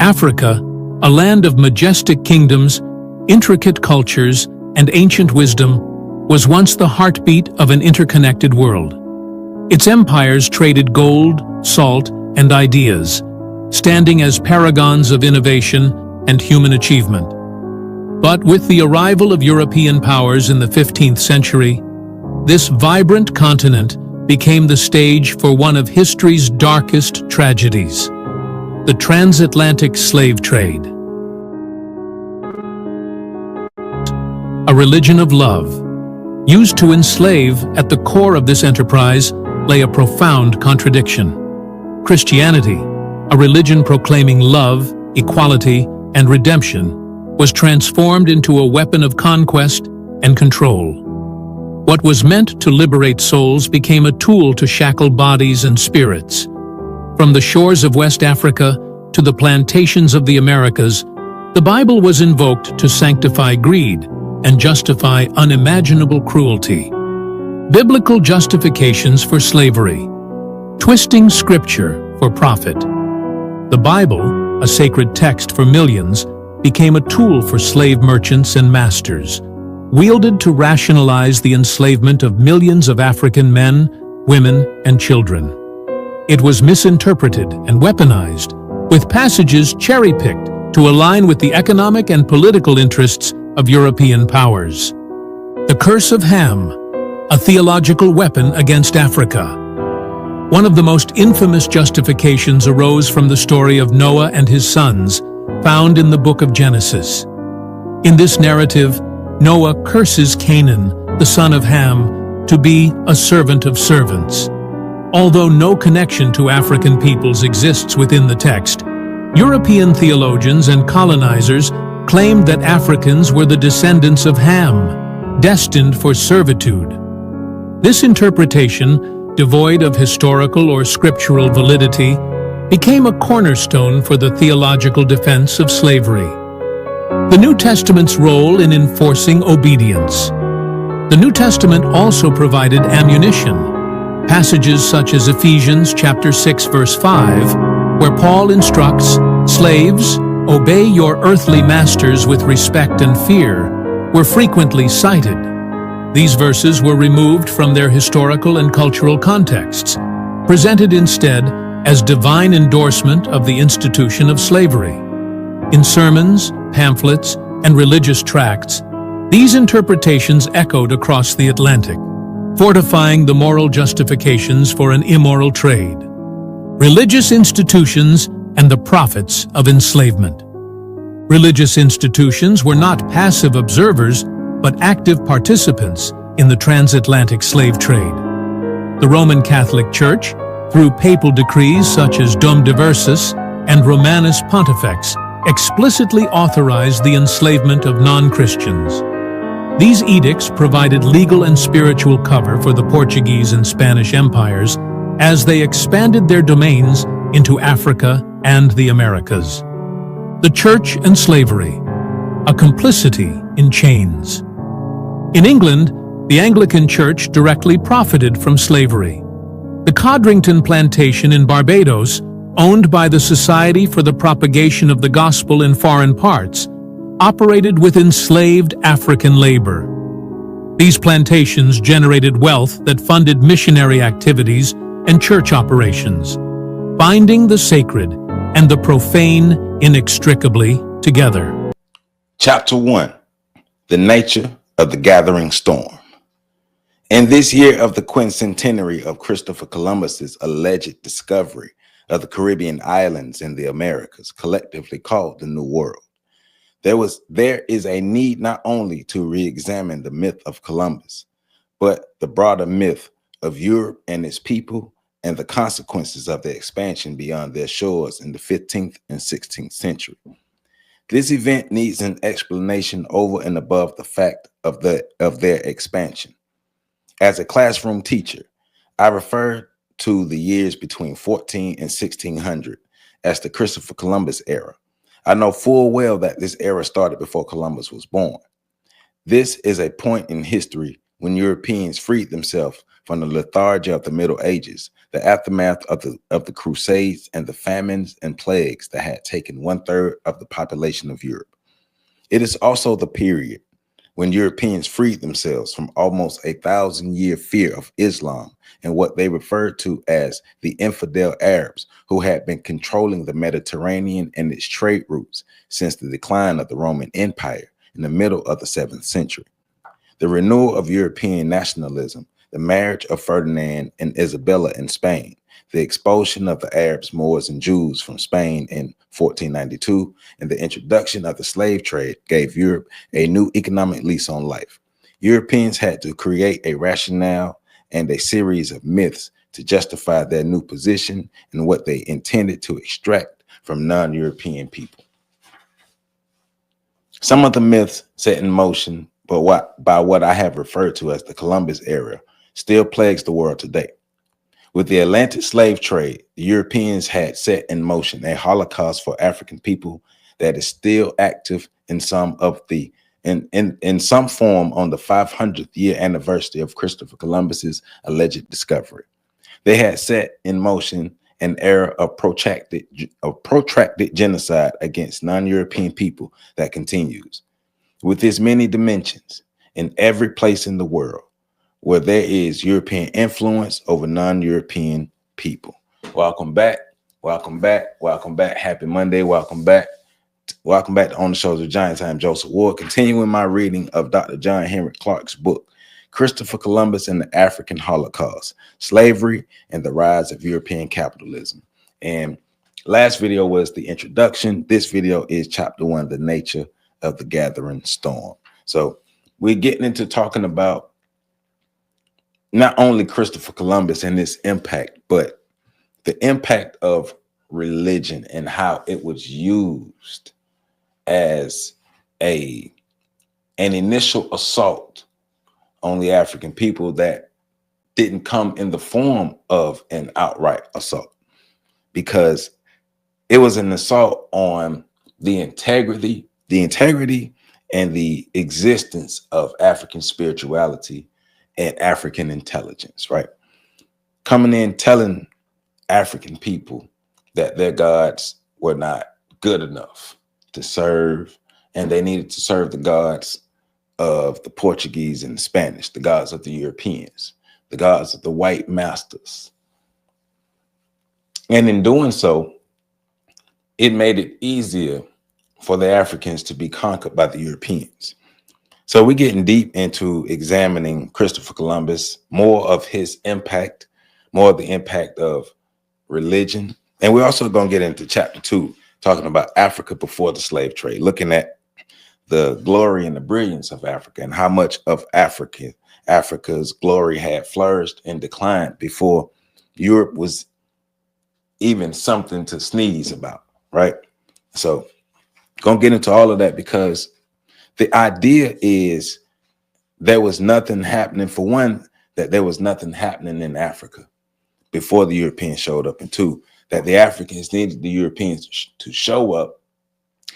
Africa, a land of majestic kingdoms, intricate cultures, and ancient wisdom, was once the heartbeat of an interconnected world. Its empires traded gold, salt, and ideas, standing as paragons of innovation and human achievement. But with the arrival of European powers in the 15th century, this vibrant continent became the stage for one of history's darkest tragedies: the transatlantic slave trade. A religion of love, used to enslave, at the core of this enterprise lay a profound contradiction. Christianity, a religion proclaiming love, equality, and redemption, was transformed into a weapon of conquest and control. What was meant to liberate souls became a tool to shackle bodies and spirits. From the shores of West Africa to the plantations of the Americas, the Bible was invoked to sanctify greed and justify unimaginable cruelty. Biblical justifications for slavery, twisting scripture for profit. The Bible, a sacred text for millions, became a tool for slave merchants and masters, wielded to rationalize the enslavement of millions of African men, women, and children. It was misinterpreted and weaponized, with passages cherry-picked to align with the economic and political interests of European powers. The Curse of Ham, a theological weapon against Africa. One of the most infamous justifications arose from the story of Noah and his sons, found in the book of Genesis. In this narrative, Noah curses Canaan, the son of Ham, to be a servant of servants. Although no connection to African peoples exists within the text, European theologians and colonizers claimed that Africans were the descendants of Ham, destined for servitude. This interpretation, devoid of historical or scriptural validity, became a cornerstone for the theological defense of slavery. The New Testament's role in enforcing obedience. The New Testament also provided ammunition. Passages such as Ephesians chapter 6 verse 5, where Paul instructs, "Slaves, obey your earthly masters with respect and fear," were frequently cited. These verses were removed from their historical and cultural contexts, presented instead as divine endorsement of the institution of slavery. In sermons, pamphlets, and religious tracts, these interpretations echoed across the Atlantic, fortifying the moral justifications for an immoral trade. Religious institutions and the profits of enslavement. Religious institutions were not passive observers, but active participants in the transatlantic slave trade. The Roman Catholic Church, through papal decrees such as Dom Diversus and Romanus Pontifex, explicitly authorized the enslavement of non-Christians. These edicts provided legal and spiritual cover for the Portuguese and Spanish empires as they expanded their domains into Africa and the Americas. The Church and slavery, a complicity in chains. In England, the Anglican Church directly profited from slavery. The Codrington Plantation in Barbados, owned by the Society for the Propagation of the Gospel in Foreign Parts, operated with enslaved African labor. These plantations generated wealth that funded missionary activities and church operations, binding the sacred and the profane inextricably together. Chapter 1. The Nature of the Gathering Storm. In this year of the quincentenary of Christopher Columbus's alleged discovery of the Caribbean islands in the Americas, collectively called the New World, there is a need not only to re-examine the myth of Columbus, but the broader myth of Europe and its people and the consequences of their expansion beyond their shores in the 15th and 16th century. This event needs an explanation over and above the fact of their expansion. As a classroom teacher, I refer to the years between 14 and 1600 as the Christopher Columbus era. I know full well that this era started before Columbus was born. This is a point in history when Europeans freed themselves from the lethargy of the Middle Ages, the aftermath of the Crusades, and the famines and plagues that had taken 1/3 of the population of Europe. It is also the period when Europeans freed themselves from almost 1,000-year fear of Islam and what they referred to as the infidel Arabs, who had been controlling the Mediterranean and its trade routes since the decline of the Roman Empire in the middle of the 7th century. The renewal of European nationalism, the marriage of Ferdinand and Isabella in Spain, the expulsion of the Arabs, Moors, and Jews from Spain in 1492, and the introduction of the slave trade gave Europe a new economic lease on life. Europeans had to create a rationale and a series of myths to justify their new position and what they intended to extract from non-European people. Some of the myths set in motion by what I have referred to as the Columbus era still plagues the world today. With the Atlantic slave trade, the Europeans had set in motion a Holocaust for African people that is still active in some form on the 500th year anniversary of Christopher Columbus's alleged discovery. They had set in motion an era of protracted genocide against non-European people that continues. With its many dimensions, in every place in the world where there is European influence over non-European people. Welcome back. Welcome back. Welcome back. Happy Monday. Welcome back. Welcome back to On the Shoulders of Giants. I'm Joseph Ward, continuing my reading of Dr. John Henrik Clarke's book, Christopher Columbus and the African Holocaust, Slavery and the Rise of European Capitalism. And last video was the introduction. This video is chapter 1, The Nature of the Gathering Storm. So we're getting into talking about not only Christopher Columbus and his impact, but the impact of religion and how it was used as an initial assault on the African people that didn't come in the form of an outright assault, because it was an assault on the integrity and the existence of African spirituality and African intelligence, right? Coming in telling African people that their gods were not good enough to serve, and they needed to serve the gods of the Portuguese and the Spanish, the gods of the Europeans, the gods of the white masters. And in doing so, it made it easier for the Africans to be conquered by the Europeans. So we're getting deep into examining Christopher Columbus, more of his impact, more of the impact of religion. And we're also going to get into chapter 2, talking about Africa before the slave trade, looking at the glory and the brilliance of Africa and how much of Africa's glory had flourished and declined before Europe was even something to sneeze about, right? So going to get into all of that, because the idea is there was nothing happening. For one, that there was nothing happening in Africa before the Europeans showed up, and two, that the Africans needed the Europeans to show up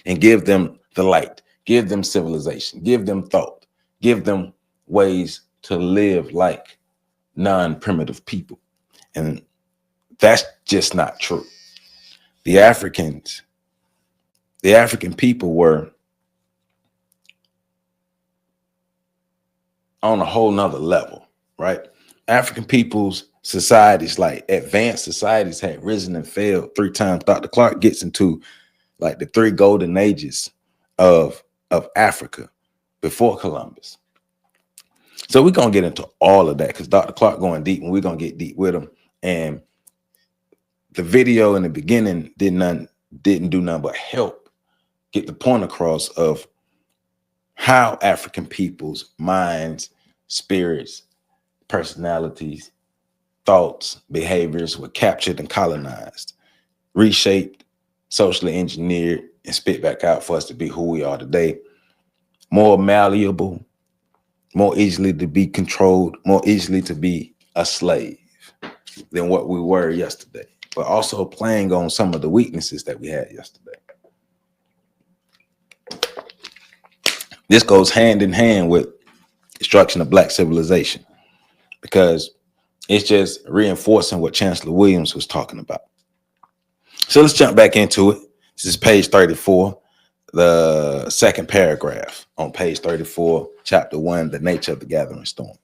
and give them the light, give them civilization, give them thought, give them ways to live like non-primitive people. And that's just not true. The African people were on a whole nother level, right? African people's societies, like advanced societies, had risen and fell 3 times. Dr. Clarke gets into like the 3 golden ages of Africa before Columbus. So we're going to get into all of that because Dr. Clarke going deep, and we're going to get deep with him. And the video in the beginning didn't do nothing but help get the point across of how African people's minds, spirits, personalities, thoughts, behaviors were captured and colonized, reshaped, socially engineered, and spit back out for us to be who we are today. More malleable, more easily to be controlled, more easily to be a slave than what we were yesterday, but also playing on some of the weaknesses that we had yesterday. This goes hand in hand with destruction of black civilization, because it's just reinforcing what Chancellor Williams was talking about. So let's jump back into it. This is page 34, the second paragraph on page 34, chapter 1, The Nature of the Gathering Storm.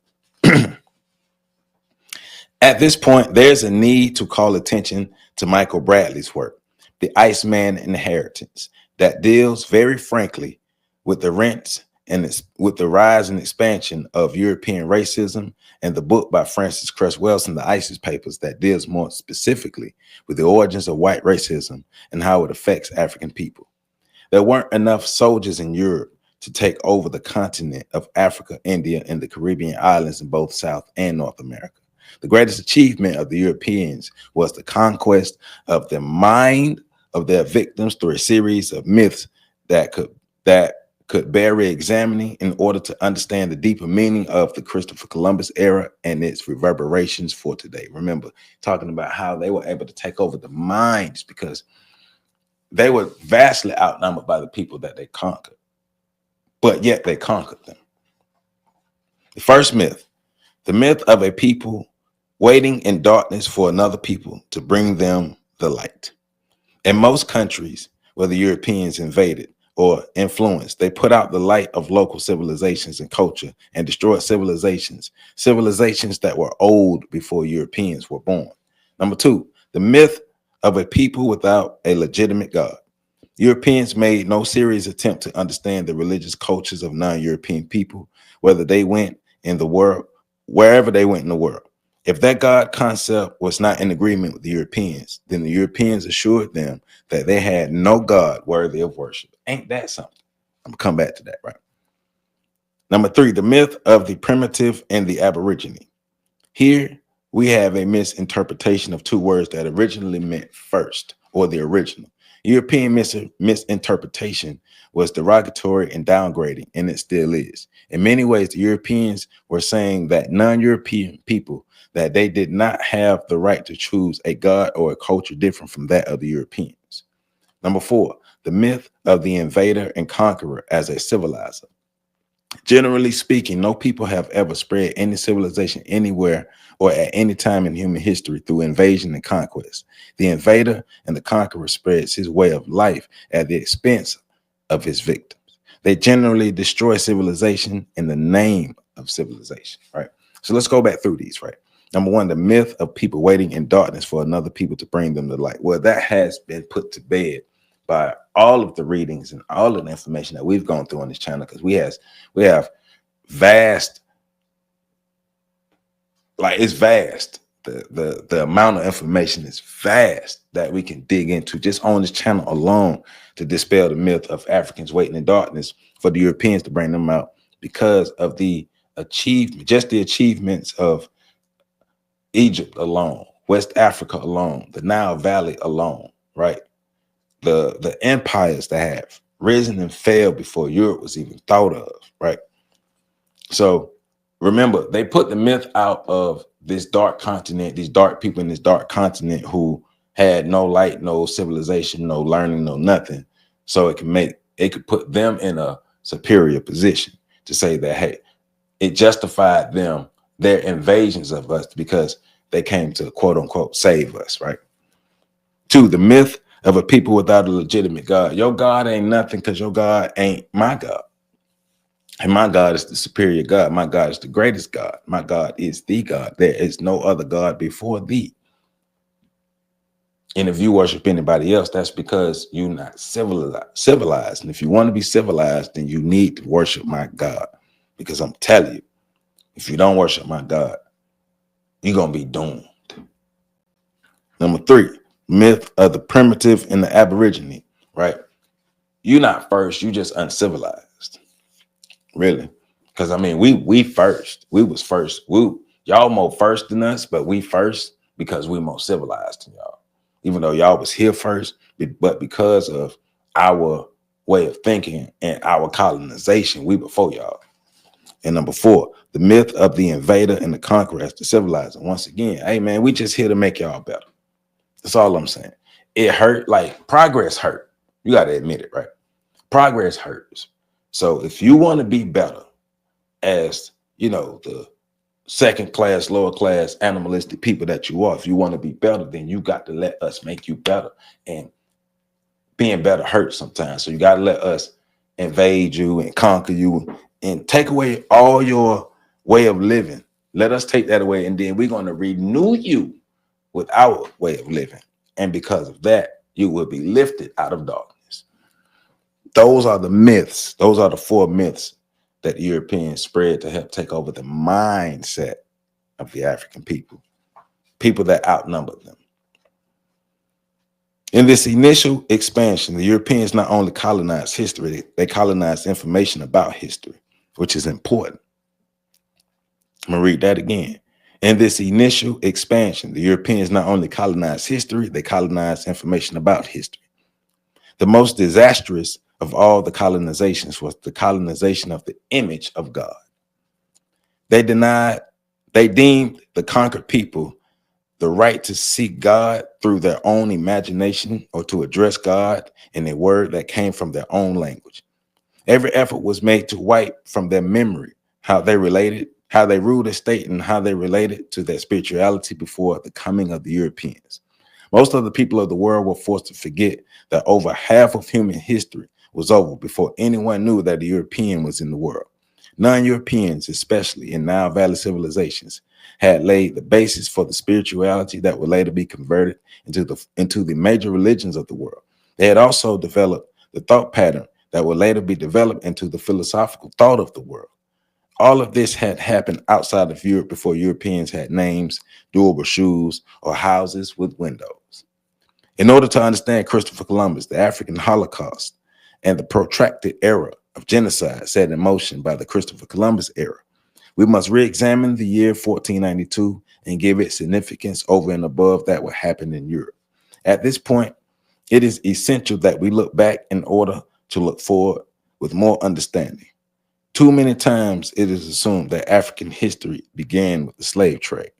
At this point, there's a need to call attention to Michael Bradley's work, The Iceman Inheritance, that deals very frankly with the rents and with the rise and expansion of European racism, and the book by Francis Cress Welsing, The ISIS Papers, that deals more specifically with the origins of white racism and how it affects African people. There weren't enough soldiers in Europe to take over the continent of Africa, India, and the Caribbean islands in both South and North America. The greatest achievement of the Europeans was the conquest of the mind of their victims through a series of myths that could bear re-examining in order to understand the deeper meaning of the Christopher Columbus era and its reverberations for today. Remember, talking about how they were able to take over the minds because they were vastly outnumbered by the people that they conquered, but yet they conquered them. The first myth, the myth of a people waiting in darkness for another people to bring them the light. In most countries where the Europeans invaded or influenced, they put out the light of local civilizations and culture and destroyed civilizations that were old before Europeans were born. Number two, the myth of a people without a legitimate God. Europeans made no serious attempt to understand the religious cultures of non-European people, whether they went in the world, wherever they went in the world. If that God concept was not in agreement with the Europeans, then the Europeans assured them that they had no God worthy of worship. Ain't that something? I'm gonna come back to that, right? Number three, the myth of the primitive and the aborigine. Here we have a misinterpretation of two words that originally meant first, or the original. European misinterpretation was derogatory and downgrading, and it still is. In many ways, the Europeans were saying that non-European people, that they did not have the right to choose a God or a culture different from that of the Europeans. Number four, the myth of the invader and conqueror as a civilizer. Generally speaking, no people have ever spread any civilization anywhere or at any time in human history through invasion and conquest. The invader and the conqueror spreads his way of life at the expense of his victims. They generally destroy civilization in the name of civilization, right? So let's go back through these, right? Number one, the myth of people waiting in darkness for another people to bring them the light. Well, that has been put to bed by all of the readings and all of the information that we've gone through on this channel, because we have vast, like it's vast. The amount of information is vast that we can dig into just on this channel alone to dispel the myth of Africans waiting in darkness for the Europeans to bring them out, because of the achievement, just the achievements of Egypt alone, West Africa alone, the Nile Valley alone, right? The empires that have risen and failed before Europe was even thought of, right? So remember, they put the myth out of this dark continent, these dark people in this dark continent who had no light, no civilization, no learning, no nothing. So it could put them in a superior position to say that, hey, it justified their invasions of us because they came to quote unquote save us, right? Two, the myth of a people without a legitimate God. Your God ain't nothing because your God ain't my God. And my God is the superior God. My God is the greatest God. My God is the God. There is no other God before thee. And if you worship anybody else, that's because you're not civilized. And if you want to be civilized, then you need to worship my God. Because I'm telling you, if you don't worship my God, you're going to be doomed. Number three, myth of the primitive and the aborigine, right? You're not first, you just uncivilized. Really? Because I mean, we first. We was first. Y'all more first than us, but we first because we more civilized than y'all. Even though y'all was here first, but because of our way of thinking and our colonization, we before y'all. And number four, the myth of the invader and the conqueror as the civilizer. Once again, hey man, we just here to make y'all better. That's all I'm saying. It hurt, like progress hurt. You got to admit it, right? Progress hurts. So if you want to be better as the second class, lower class, animalistic people that you are. If you want to be better, then you got to let us make you better. And being better hurts sometimes. So you got to let us invade you and conquer you and take away all your way of living. Let us take that away. And then we're going to renew you with our way of living. And because of that, you will be lifted out of darkness. Those are the myths. Those are the 4 myths that Europeans spread to help take over the mindset of the African people that outnumber them. In this initial expansion, the Europeans not only colonized history, they colonized information about history, which is important. I'm going to read that again. In this initial expansion, the Europeans not only colonized history, they colonized information about history. The most disastrous of all the colonizations was the colonization of the image of God. They deemed the conquered people the right to seek God through their own imagination or to address God in a word that came from their own language. Every effort was made to wipe from their memory how they ruled a state and how they related to their spirituality before the coming of the Europeans. Most of the people of the world were forced to forget that over half of human history was over before anyone knew that a European was in the world. Non-Europeans, especially in Nile Valley civilizations, had laid the basis for the spirituality that would later be converted into the major religions of the world. They had also developed the thought pattern that would later be developed into the philosophical thought of the world. All of this had happened outside of Europe before Europeans had names, durable shoes, or houses with windows. In order to understand Christopher Columbus, the African Holocaust, and the protracted era of genocide set in motion by the Christopher Columbus era, we must re-examine the year 1492 and give it significance over and above that what happened in Europe. At this point, it is essential that we look back in order to look forward with more understanding. Too many times it is assumed that African history began with the slave trade.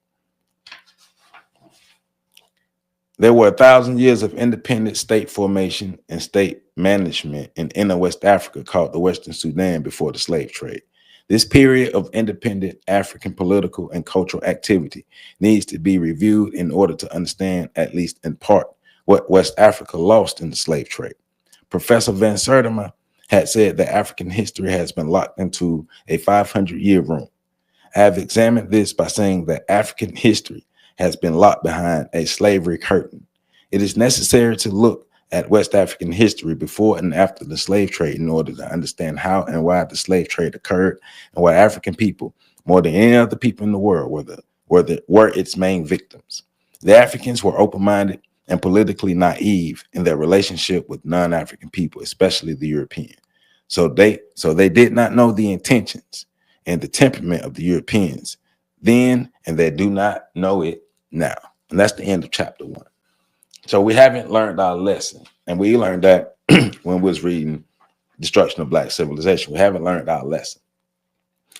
There were 1,000 years of independent state formation and state management in inner West Africa called the Western Sudan before the slave trade. This period of independent African political and cultural activity needs to be reviewed in order to understand, at least in part, what West Africa lost in the slave trade. Professor Van Sertima had said that African history has been locked into a 500-year room. I have examined this by saying that African history has been locked behind a slavery curtain. It is necessary to look at West African history before and after the slave trade in order to understand how and why the slave trade occurred and why African people, more than any other people in the world, were its main victims. The Africans were open-minded and politically naive in their relationship with non-African people, especially the European. So they did not know the intentions and the temperament of the Europeans then, and they do not know it now. And that's the end of chapter 1. So we haven't learned our lesson. And we learned that when we was reading Destruction of Black Civilization. We haven't learned our lesson.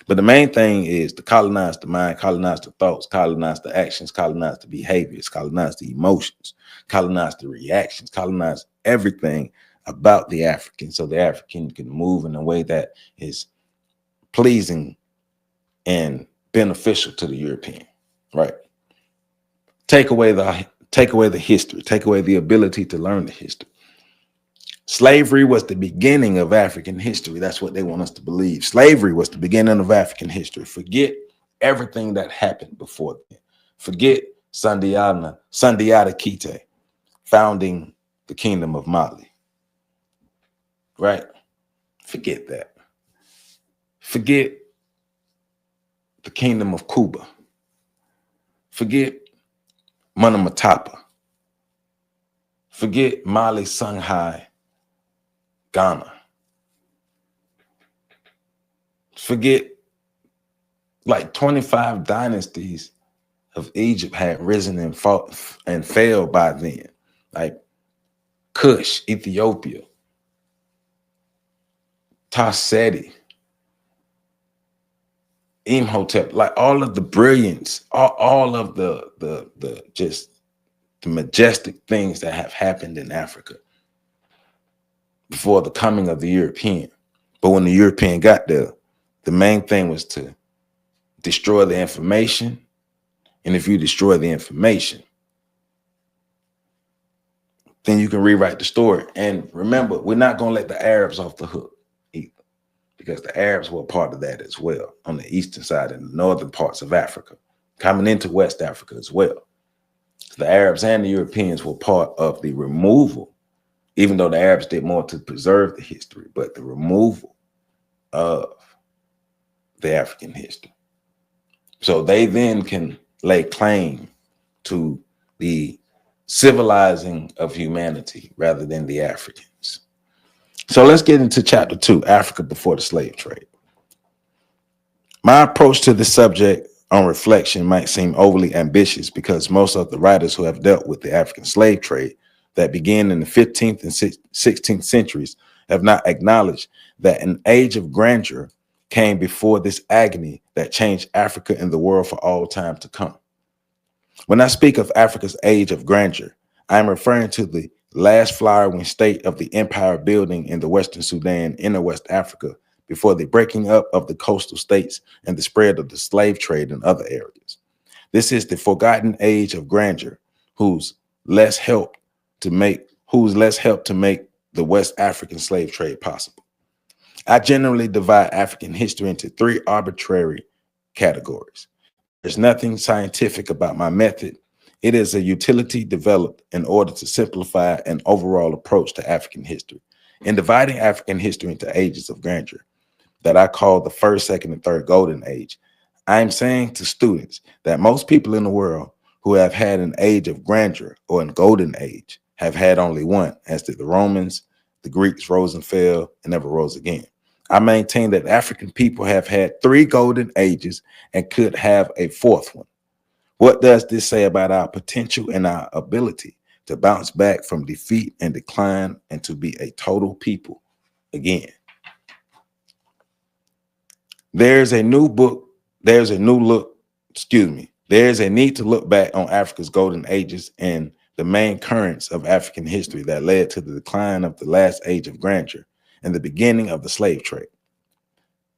But the main thing is to colonize the mind, colonize the thoughts, colonize the actions, colonize the behaviors, colonize the emotions, colonize the reactions, colonize everything about the African so the African can move in a way that is pleasing and beneficial to the European, right? Take away the history, take away the ability to learn the history. Slavery was the beginning of African history. That's what they want us to believe. Slavery was the beginning of African history. Forget everything that happened before then. Forget Sundiata Keita founding the Kingdom of Mali, right? Forget that. Forget the Kingdom of Cuba. Forget Muna Matapa. Forget Mali Songhai, Ghana. Forget like 25 dynasties of Egypt had risen and fought and failed by then. Like Kush, Ethiopia, Tarseti, Imhotep, like all of the brilliance, all of the just the majestic things that have happened in Africa before the coming of the European. But when the European got there, the main thing was to destroy the information. And if you destroy the information, then you can rewrite the story. And remember, we're not going to let the Arabs off the hook either, because the Arabs were part of that as well on the eastern side and the northern parts of Africa, coming into West Africa as well. So the Arabs and the Europeans were part of the removal, even though the Arabs did more to preserve the history, but the removal of the African history. So they then can lay claim to the civilizing of humanity rather than the Africans. So let's get into chapter 2, Africa before the slave trade. My approach to this subject on reflection might seem overly ambitious because most of the writers who have dealt with the African slave trade that began in the 15th and 16th centuries have not acknowledged that an age of grandeur came before this agony that changed Africa and the world for all time to come. When I speak of Africa's age of grandeur, I am referring to the last flowering state of the empire building in the Western Sudan, inner West Africa, before the breaking up of the coastal states and the spread of the slave trade in other areas. This is the forgotten age of grandeur, whose less help to make the West African slave trade possible. I generally divide African history into 3 arbitrary categories. There's nothing scientific about my method. It is a utility developed in order to simplify an overall approach to African history. In dividing African history into ages of grandeur, that I call the first, second, and third golden age, I am saying to students that most people in the world who have had an age of grandeur or a golden age have had only one, as did the Romans, the Greeks rose and fell and never rose again. I maintain that African people have had 3 golden ages and could have a 4th one. What does this say about our potential and our ability to bounce back from defeat and decline and to be a total people again? There's a need to look back on Africa's golden ages and the main currents of African history that led to the decline of the last age of grandeur and the beginning of the slave trade.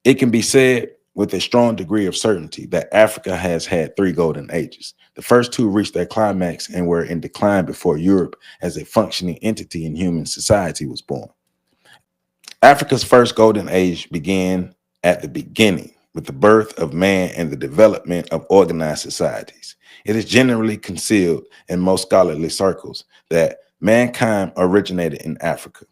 It can be said with a strong degree of certainty that Africa has had 3 golden ages. The first 2 reached their climax and were in decline before Europe as a functioning entity in human society was born. Africa's first golden age began at the beginning with the birth of man and the development of organized societies. It is generally concealed in most scholarly circles that mankind originated in Africa.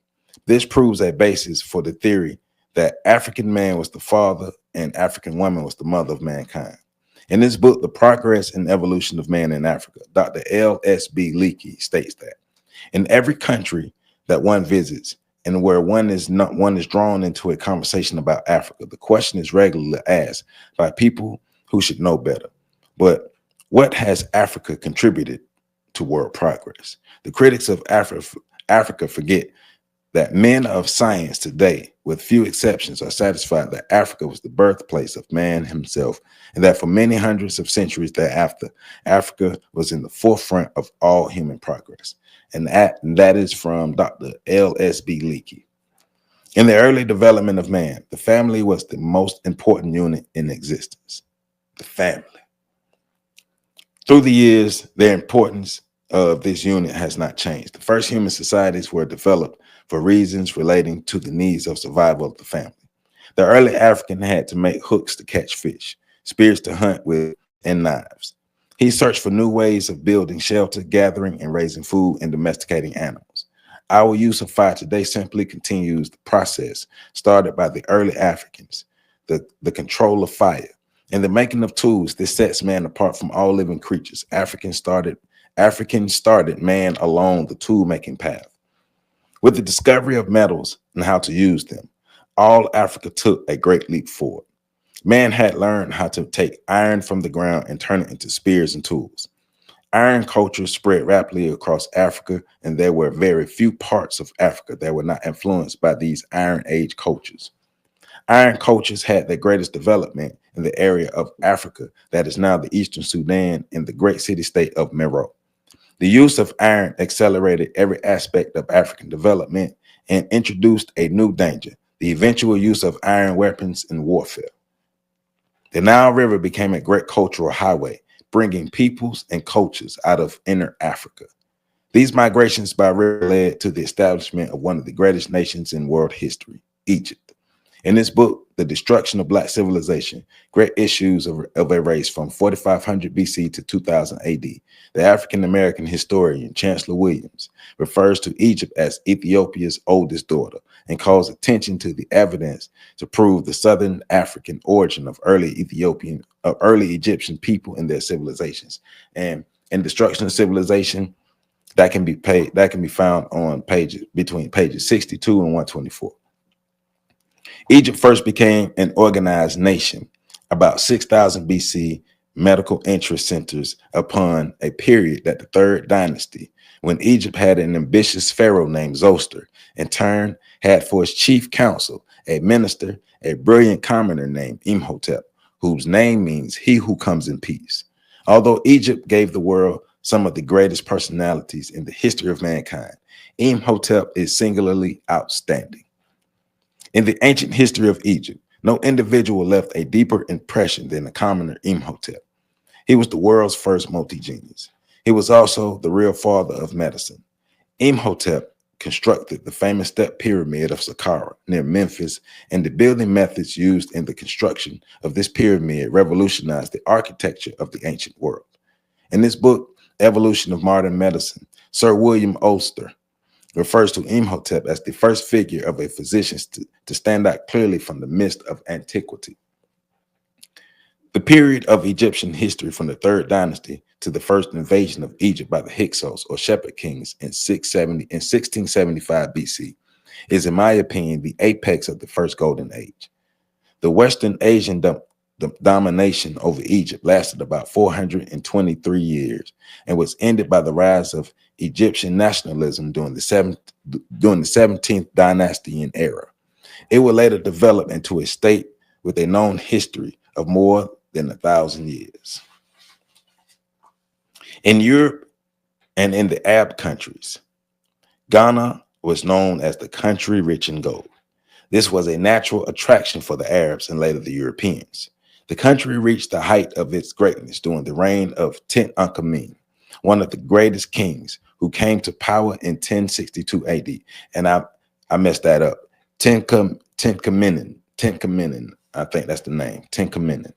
This proves a basis for the theory that African man was the father and African woman was the mother of mankind. In this book, The Progress and Evolution of Man in Africa, Dr. L.S.B. Leakey states that in every country that one visits and where one is drawn into a conversation about Africa, the question is regularly asked by people who should know better. But what has Africa contributed to world progress? The critics of Africa forget that men of science today, with few exceptions, are satisfied that Africa was the birthplace of man himself, and that for many hundreds of centuries thereafter, Africa was in the forefront of all human progress. And that is from Dr. L.S.B. Leakey. In the early development of man, the family was the most important unit in existence. The family. Through the years, the importance of this unit has not changed. The first human societies were developed for reasons relating to the needs of survival of the family. The early African had to make hooks to catch fish, spears to hunt with, and knives. He searched for new ways of building shelter, gathering and raising food, and domesticating animals. Our use of fire today simply continues the process started by the early Africans, the control of fire. In the making of tools, this sets man apart from all living creatures. Africans started man along the tool-making path. With the discovery of metals and how to use them, all Africa took a great leap forward. Man had learned how to take iron from the ground and turn it into spears and tools. Iron culture spread rapidly across Africa, and there were very few parts of Africa that were not influenced by these Iron Age cultures. Iron cultures had their greatest development in the area of Africa that is now the Eastern Sudan and the great city-state of Meroe. The use of iron accelerated every aspect of African development and introduced a new danger, the eventual use of iron weapons in warfare. The Nile River became a great cultural highway, bringing peoples and cultures out of inner Africa. These migrations by river led to the establishment of one of the greatest nations in world history, Egypt. In this book, The Destruction of Black Civilization, Great Issues of a Race from 4500 BC to 2000 AD, the African-American historian Chancellor Williams refers to Egypt as Ethiopia's oldest daughter and calls attention to the evidence to prove the Southern African origin of early Egyptian people and their civilizations. And in Destruction of Civilization, that can be found on between pages 62 and 124. Egypt first became an organized nation about 6000 BC, medical interest centers upon a period that the Third Dynasty, when Egypt had an ambitious pharaoh named Zoster, in turn had for its chief counsel a minister, a brilliant commoner named Imhotep, whose name means he who comes in peace. Although Egypt gave the world some of the greatest personalities in the history of mankind, Imhotep is singularly outstanding. In the ancient history of Egypt, no individual left a deeper impression than the commoner Imhotep. He was the world's first multi-genius. He was also the real father of medicine. Imhotep constructed the famous step pyramid of Saqqara near Memphis, and the building methods used in the construction of this pyramid revolutionized the architecture of the ancient world. In this book, Evolution of Modern Medicine, Sir William Oster refers to Imhotep as the first figure of a physician to stand out clearly from the mist of antiquity. The period of Egyptian history from the Third Dynasty to the first invasion of Egypt by the Hyksos or Shepherd kings in 1675 BC is, in my opinion, the apex of the first golden age. The Western Asian domination over Egypt lasted about 423 years and was ended by the rise of Egyptian nationalism during the 17th Dynastian era. It would later develop into a state with a known history of more than 1,000 years. In Europe and in the Arab countries, Ghana was known as the country rich in gold. This was a natural attraction for the Arabs and later the Europeans. The country reached the height of its greatness during the reign of Tutankhamun, one of the greatest kings, who came to power in 1062 AD. And I messed that up. Tutankhamun, I think that's the name, Tutankhamun.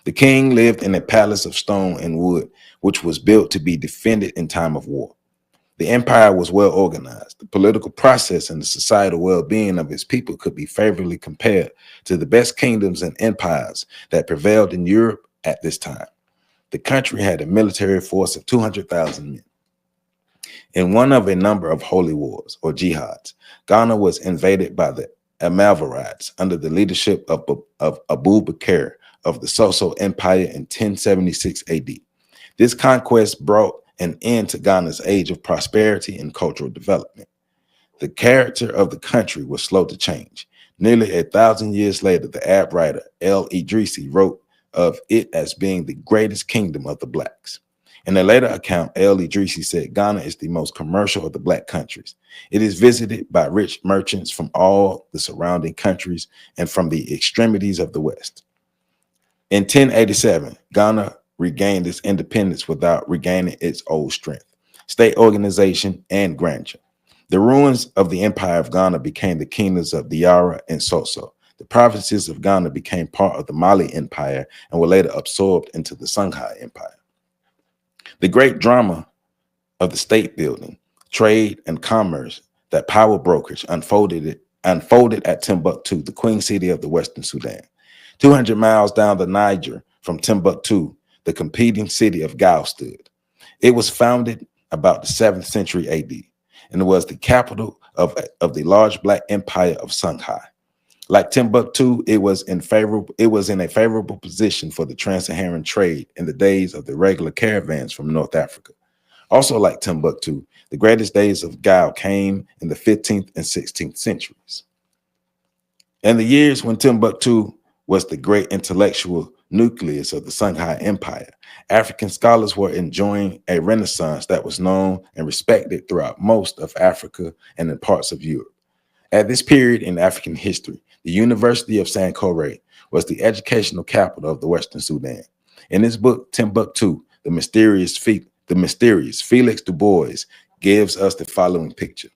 The king lived in a palace of stone and wood, which was built to be defended in time of war. The empire was well organized. The political process and the societal well-being of its people could be favorably compared to the best kingdoms and empires that prevailed in Europe at this time. The country had a military force of 200,000 men. In one of a number of holy wars or jihads, Ghana was invaded by the Almoravids under the leadership of Abu Bakr of the Soso Empire in 1076 AD. This conquest brought an end to Ghana's age of prosperity and cultural development. The character of the country was slow to change. Nearly 1,000 years later, the Arab writer El Idrisi wrote of it as being the greatest kingdom of the blacks. In a later account, El Idrisi said Ghana is the most commercial of the black countries. It is visited by rich merchants from all the surrounding countries and from the extremities of the West. In 1087, Ghana regained its independence without regaining its old strength, state organization, and grandeur. The ruins of the Empire of Ghana became the kingdoms of Diara and Soso. The provinces of Ghana became part of the Mali Empire and were later absorbed into the Songhai Empire. The great drama of the state building, trade, and commerce that power brokers unfolded at Timbuktu, the queen city of the Western Sudan. 200 miles down the Niger from Timbuktu, the competing city of Gao stood. It was founded about the 7th century AD, and it was the capital of the large black empire of Songhai. Like Timbuktu, it was in a favorable position for the trans-Saharan trade in the days of the regular caravans from North Africa. Also like Timbuktu, the greatest days of Gao came in the 15th and 16th centuries. In the years when Timbuktu was the great intellectual nucleus of the Songhai Empire, African scholars were enjoying a renaissance that was known and respected throughout most of Africa and in parts of Europe. At this period in African history, the University of Sankore was the educational capital of the Western Sudan. In his book, Timbuktu, the mysterious Felix Du Bois gives us the following picture.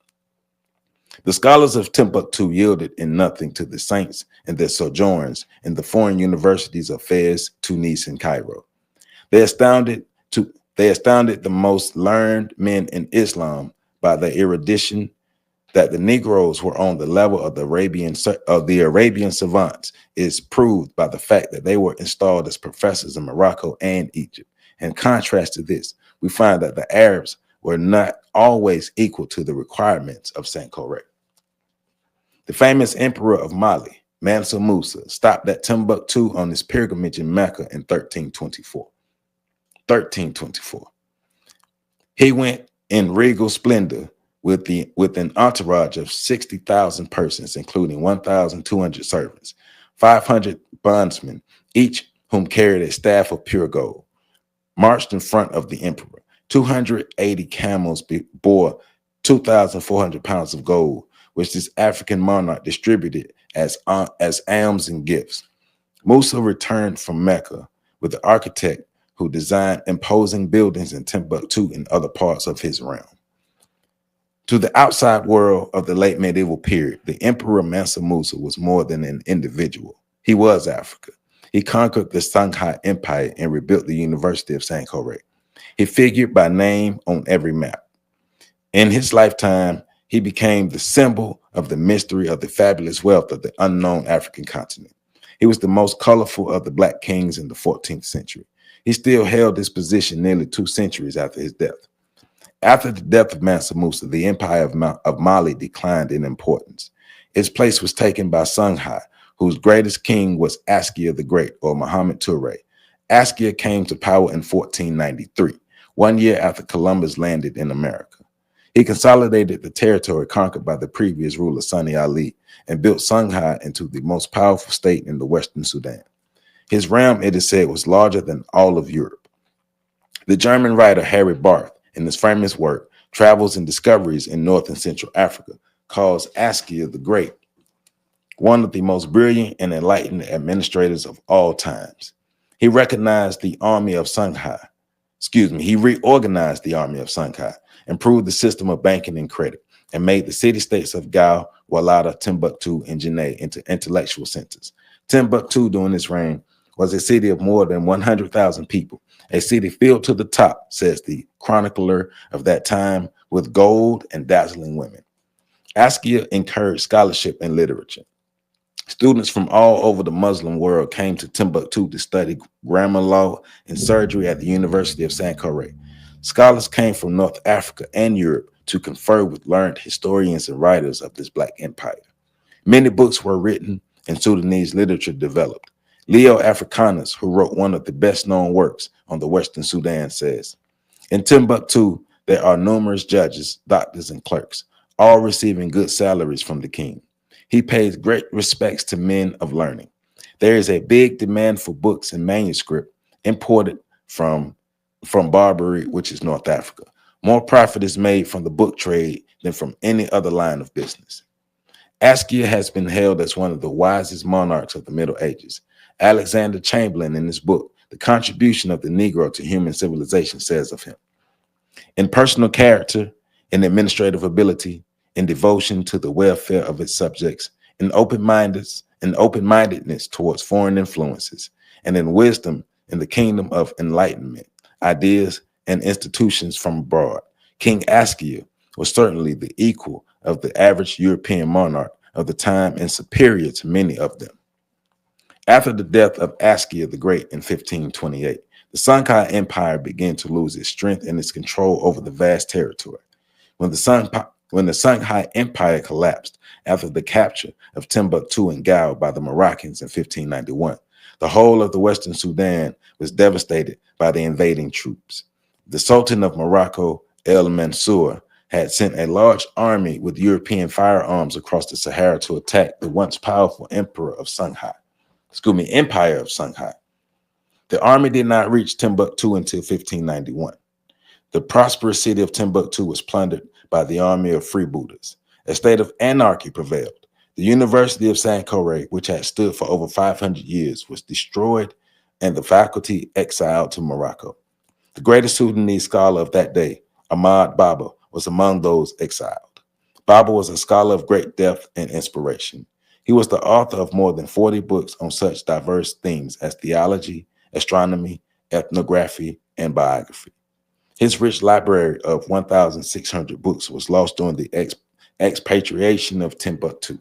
The scholars of Timbuktu yielded in nothing to the saints and their sojourns in the foreign universities of Fez, Tunis, and Cairo. They astounded the most learned men in Islam by their erudition that the Negroes were on the level of the Arabian savants is proved by the fact that they were installed as professors in Morocco and Egypt. In contrast to this, we find that the Arabs were not always equal to the requirements of Sankore. The famous emperor of Mali, Mansa Musa, stopped at Timbuktu on his pilgrimage in Mecca in 1324. He went in regal splendor with an entourage of 60,000 persons, including 1,200 servants, 500 bondsmen, each whom carried a staff of pure gold, marched in front of the emperor. 280 camels bore 2,400 pounds of gold, which this African monarch distributed as alms and gifts. Musa returned from Mecca with the architect who designed imposing buildings in Timbuktu and other parts of his realm. To the outside world of the late medieval period, the Emperor Mansa Musa was more than an individual. He was Africa. He conquered the Songhai Empire and rebuilt the University of Sankore. He figured by name on every map. In his lifetime, he became the symbol of the mystery of the fabulous wealth of the unknown African continent. He was the most colorful of the Black kings in the 14th century. He still held this position nearly 2 centuries after his death. After the death of Mansa Musa, the empire of Mali declined in importance. Its place was taken by Songhai, whose greatest king was Askia the Great, or Muhammad Touré. Askia came to power in 1493, 1 year after Columbus landed in America. He consolidated the territory conquered by the previous ruler, Sani Ali, and built Songhai into the most powerful state in the Western Sudan. His realm, it is said, was larger than all of Europe. The German writer Harry Barth, in his famous work, Travels and Discoveries in North and Central Africa, calls Askia the Great one of the most brilliant and enlightened administrators of all times. He reorganized the army of Songhai, improved the system of banking and credit, and made the city-states of Gao, Walata, Timbuktu, and Janneh into intellectual centers. Timbuktu, during his reign, was a city of more than 100,000 people, a city filled to the top, says the chronicler of that time, with gold and dazzling women. Askia encouraged scholarship and literature. Students from all over the Muslim world came to Timbuktu to study grammar law and surgery at the University of Sankore. Scholars came from North Africa and Europe to confer with learned historians and writers of this Black empire. Many books were written and Sudanese literature developed. Leo Africanus, who wrote one of the best-known works on the Western Sudan, says, "In Timbuktu, there are numerous judges, doctors, and clerks, all receiving good salaries from the king. He pays great respects to men of learning. There is a big demand for books and manuscript imported from Barbary, which is North Africa. More profit is made from the book trade than from any other line of business." Askia has been hailed as one of the wisest monarchs of the Middle Ages. Alexander Chamberlain, in his book, The Contribution of the Negro to Human Civilization, says of him, "In personal character, in administrative ability, in devotion to the welfare of its subjects, in open-mindedness towards foreign influences, and in wisdom in the kingdom of enlightenment, ideas and institutions from abroad, King Askia was certainly the equal of the average European monarch of the time and superior to many of them." After the death of Askia the Great in 1528, the Songhai Empire began to lose its strength and its control over the vast territory. When the Songhai Empire collapsed after the capture of Timbuktu and Gao by the Moroccans in 1591, the whole of the Western Sudan was devastated by the invading troops. The Sultan of Morocco, El Mansour, had sent a large army with European firearms across the Sahara to attack the once powerful empire of Songhai. The army did not reach Timbuktu until 1591. The prosperous city of Timbuktu was plundered by the army of freebooters. A state of anarchy prevailed. The University of Sankore, which had stood for over 500 years, was destroyed and the faculty exiled to Morocco. The greatest Sudanese scholar of that day, Ahmad Baba, was among those exiled. Baba was a scholar of great depth and inspiration. He was the author of more than 40 books on such diverse themes as theology, astronomy, ethnography, and biography. His rich library of 1,600 books was lost during the expatriation of Timbuktu.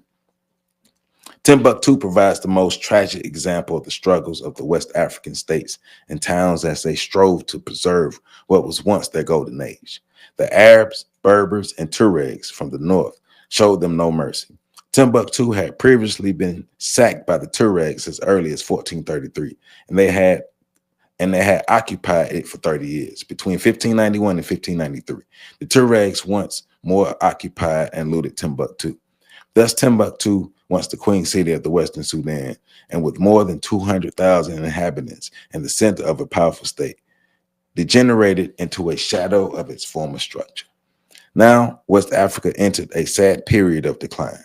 Timbuktu provides the most tragic example of the struggles of the West African states and towns as they strove to preserve what was once their golden age. The Arabs, Berbers, and Tuaregs from the north showed them no mercy. Timbuktu had previously been sacked by the Tuaregs as early as 1433, and they had occupied it for 30 years. Between 1591 and 1593, the Tuaregs once more occupied and looted Timbuktu. Thus, Timbuktu, once the queen city of the Western Sudan, and with more than 200,000 inhabitants and the center of a powerful state, degenerated into a shadow of its former structure. Now, West Africa entered a sad period of decline.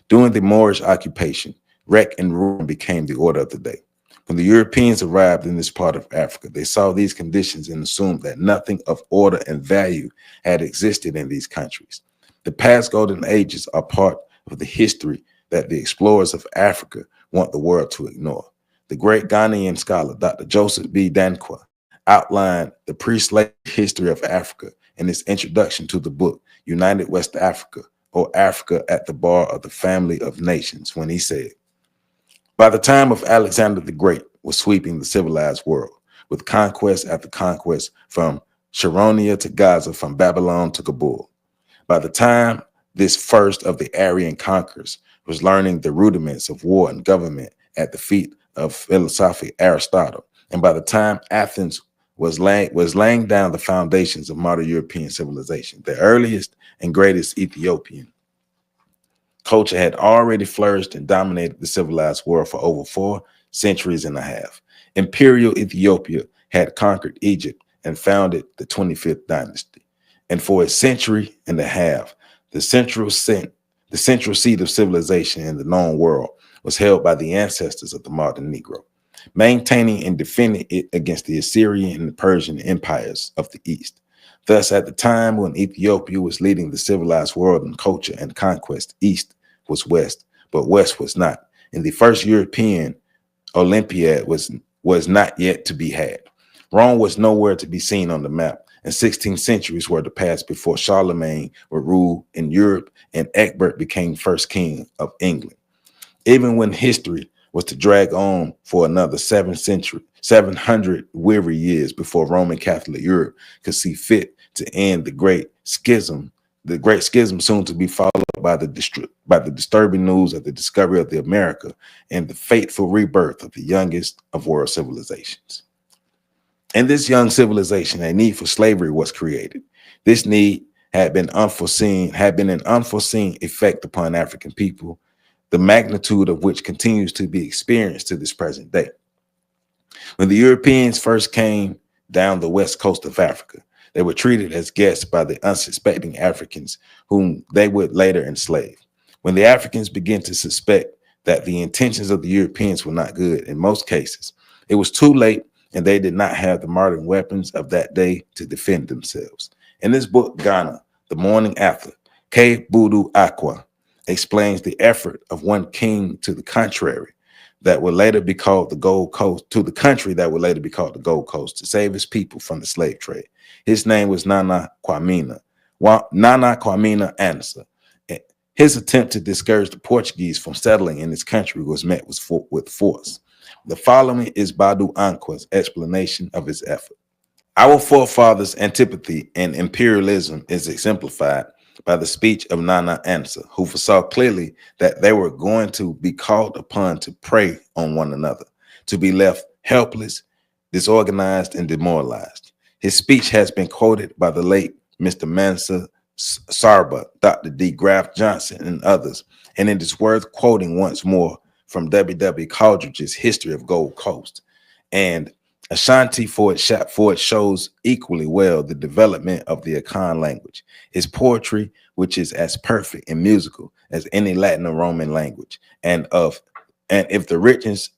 During the Moorish occupation, wreck and ruin became the order of the day. When the Europeans arrived in this part of Africa, they saw these conditions and assumed that nothing of order and value had existed in these countries. The past golden ages are part of the history that the explorers of Africa want the world to ignore. The great Ghanaian scholar, Dr. Joseph B. Danquah, outlined the pre-slave history of Africa in his introduction to the book, United West Africa, or Africa at the Bar of the Family of Nations, when he said, by the time of Alexander the Great was sweeping the civilized world, with conquest after conquest from Charonia to Gaza, from Babylon to Kabul. By the time this first of the Aryan conquerors was learning the rudiments of war and government at the feet of philosopher Aristotle, and by the time Athens was laying down the foundations of modern European civilization, the earliest and greatest Ethiopian culture had already flourished and dominated the civilized world for over 4 centuries and a half. Imperial Ethiopia had conquered Egypt and founded the 25th dynasty. And for a century and a half, the central seat of civilization in the known world was held by the ancestors of the modern Negro, maintaining and defending it against the Assyrian and Persian empires of the East. Thus, at the time when Ethiopia was leading the civilized world in culture and conquest, East was West, but West was not. And the first European Olympiad was not yet to be had. Rome was nowhere to be seen on the map, and 16 centuries were to pass before Charlemagne would rule in Europe and Egbert became first king of England. Even when history was to drag on for another 700 weary years before Roman Catholic Europe could see fit to end the great schism soon to be followed by the disturbing news of the discovery of the America and the fateful rebirth of the youngest of world civilizations. In this young civilization, a need for slavery was created. This need had been an unforeseen effect upon African people, the magnitude of which continues to be experienced to this present day. When the Europeans first came down the west coast of Africa, they were treated as guests by the unsuspecting Africans, whom they would later enslave. When the Africans began to suspect that the intentions of the Europeans were not good, in most cases, it was too late, and they did not have the modern weapons of that day to defend themselves. In this book, Ghana, The Morning After, K. Budu Aqua explains the effort of one king to the contrary that would later be called the Gold Coast, to the country that would later be called the Gold Coast, to save his people from the slave trade. His name was Nana Kwamina Ansa. His attempt to discourage the Portuguese from settling in this country was met with force. The following is Badu Ankwa's explanation of his effort. Our forefathers' antipathy and imperialism is exemplified by the speech of Nana Ansa, who foresaw clearly that they were going to be called upon to prey on one another, to be left helpless, disorganized, and demoralized. His speech has been quoted by the late Mr. Mansa Sarba, Dr. D. Graff Johnson, and others, and it is worth quoting once more from W.W. Coleridge's History of Gold Coast. And Ashanti for it shows equally well the development of the Akan language. Its poetry, which is as perfect and musical as any Latin or Roman language, and if the richness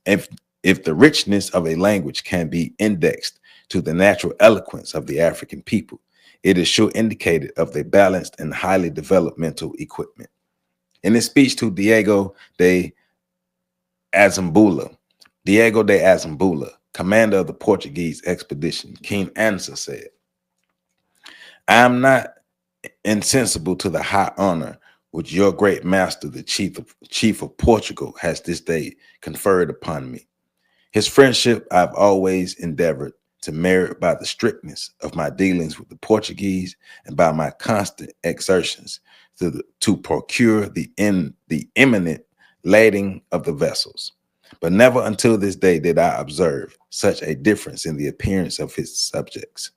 of a language can be indexed to the natural eloquence of the African people, it is sure indicated of their balanced and highly developmental equipment. In his speech to Diego de Azambula, commander of the Portuguese expedition, King Ansa said, "I am not insensible to the high honor which your great master, the chief of Portugal, has this day conferred upon me. His friendship I've always endeavored to merit by the strictness of my dealings with the Portuguese and by my constant exertions to procure the imminent lading of the vessels. But never until this day did I observe such a difference in the appearance of his subjects.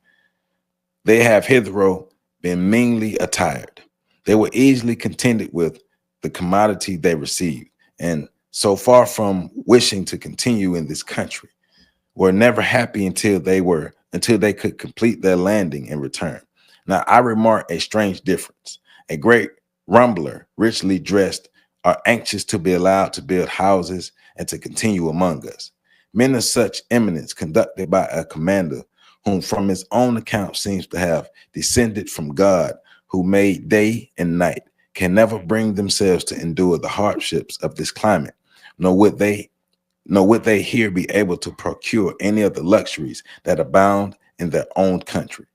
They have hitherto been meanly attired. They were easily contented with the commodity they received, and so far from wishing to continue in this country, were never happy until they could complete their landing and return. Now I remark a strange difference. A great rumbler, richly dressed, are anxious to be allowed to build houses and to continue among us. Men of such eminence, conducted by a commander whom from his own account seems to have descended from God, who made day and night, can never bring themselves to endure the hardships of this climate, nor would they here be able to procure any of the luxuries that abound in their own country.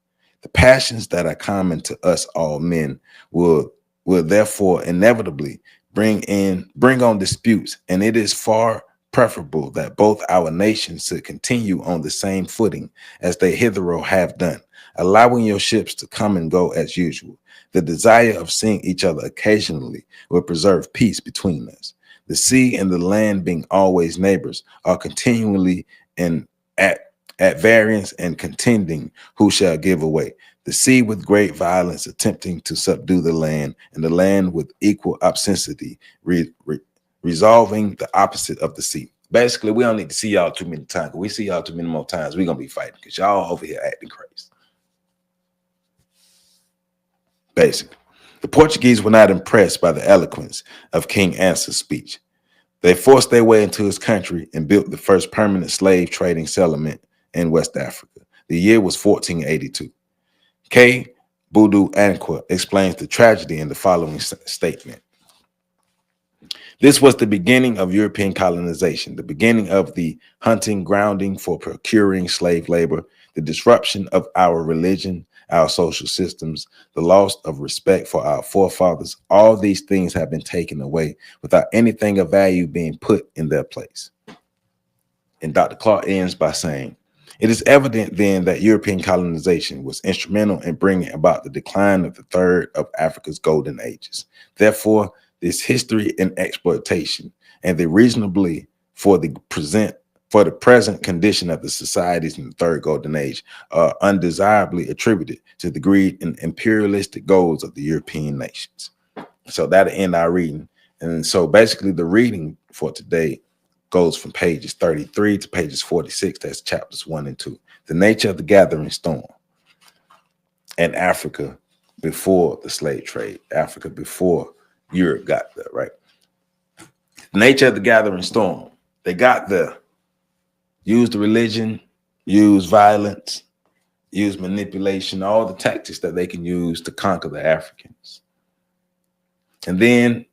The passions that are common to us all men will therefore inevitably bring on disputes, and it is far preferable that both our nations should continue on the same footing as they hitherto have done, allowing your ships to come and go as usual. The desire of seeing each other occasionally will preserve peace between us. The sea and the land, being always neighbors, are continually at variance and contending who shall give away. The sea with great violence attempting to subdue the land, and the land with equal obstinacy resolving the opposite of the sea." Basically, we don't need to see y'all too many times. If we see y'all too many more times, we're going to be fighting because y'all over here acting crazy. Basically, the Portuguese were not impressed by the eloquence of King Ansa's speech. They forced their way into his country and built the first permanent slave trading settlement in West Africa. The year was 1482. K. Budu Ankwa explains the tragedy in the following statement. "This was the beginning of European colonization, the beginning of the hunting grounding for procuring slave labor, the disruption of our religion, our social systems, the loss of respect for our forefathers. All these things have been taken away without anything of value being put in their place." And Dr. Clark ends by saying, "It is evident then that European colonization was instrumental in bringing about the decline of the third of Africa's golden ages. Therefore, this history and exploitation and the reasonably for the present condition of the societies in the third golden age are undesirably attributed to the greed and imperialistic goals of the European nations." So that'll end our reading. And so basically the reading for today goes from pages 33 to pages 46. That's chapters 1 and 2. The nature of the gathering storm and Africa before the slave trade, Africa before Europe got there, right? The nature of the gathering storm. They got there, used religion, used violence, used manipulation, all the tactics that they can use to conquer the Africans. And then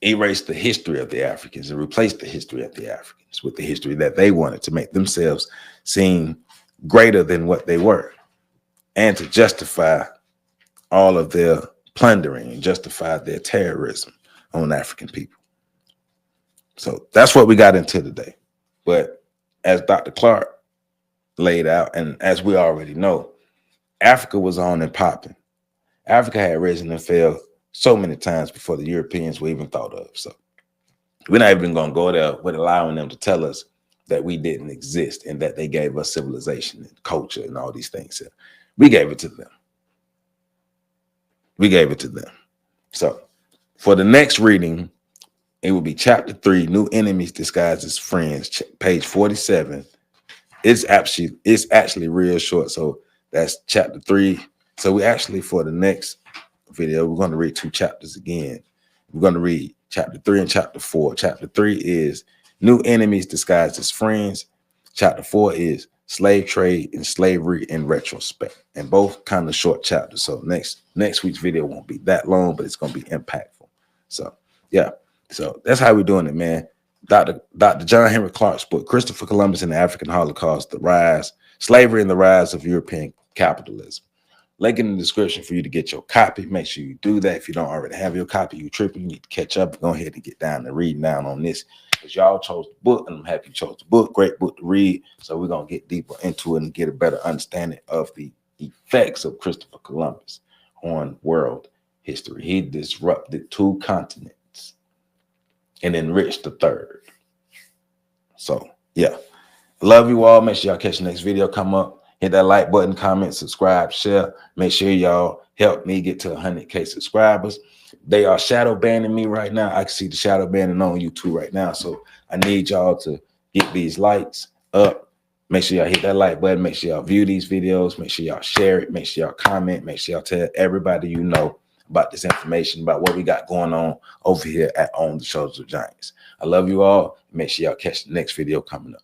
erase the history of the Africans and replace the history of the Africans with the history that they wanted to make themselves seem greater than what they were, and to justify all of their plundering and justify their terrorism on African people. So that's what we got into today. But as Dr. Clark laid out, and as we already know, Africa was on and popping. Africa had risen and fell so many times before the Europeans were even thought of. So we're not even going to go there with allowing them to tell us that we didn't exist and that they gave us civilization and culture and all these things. We gave it to them. We gave it to them. So for the next reading, it will be chapter 3, New Enemies Disguised as Friends, page 47. it's actually real short. So that's chapter 3. So we actually, for the next video, we're going to read 2 chapters again. We're going to read chapter 3 and chapter 4. Chapter 3 is new enemies disguised as friends. Chapter 4 is slave trade and slavery in retrospect, and both kind of short chapters. So next week's video won't be that long, but it's going to be impactful. So yeah, so that's how we're doing it, man. Dr. John Henry Clark's book, Christopher Columbus and the African Holocaust, the rise, slavery and the rise of European capitalism. Link in the description for you to get your copy. Make sure you do that. If you don't already have your copy, you tripping, you need to catch up. Go ahead and get down and read down on this, because y'all chose the book, and I'm happy you chose the book. Great book to read. So we're going to get deeper into it and get a better understanding of the effects of Christopher Columbus on world history. He disrupted 2 continents and enriched the 3rd. So yeah, love you all. Make sure y'all catch the next video come up. Hit that like button, comment, subscribe, share. Make sure y'all help me get to 100K subscribers. They are shadow banning me right now. I can see the shadow banning on YouTube right now. So I need y'all to get these likes up. Make sure y'all hit that like button. Make sure y'all view these videos. Make sure y'all share it. Make sure y'all comment. Make sure y'all tell everybody you know about this information, about what we got going on over here at On the Shoulders of Giants. I love you all. Make sure y'all catch the next video coming up.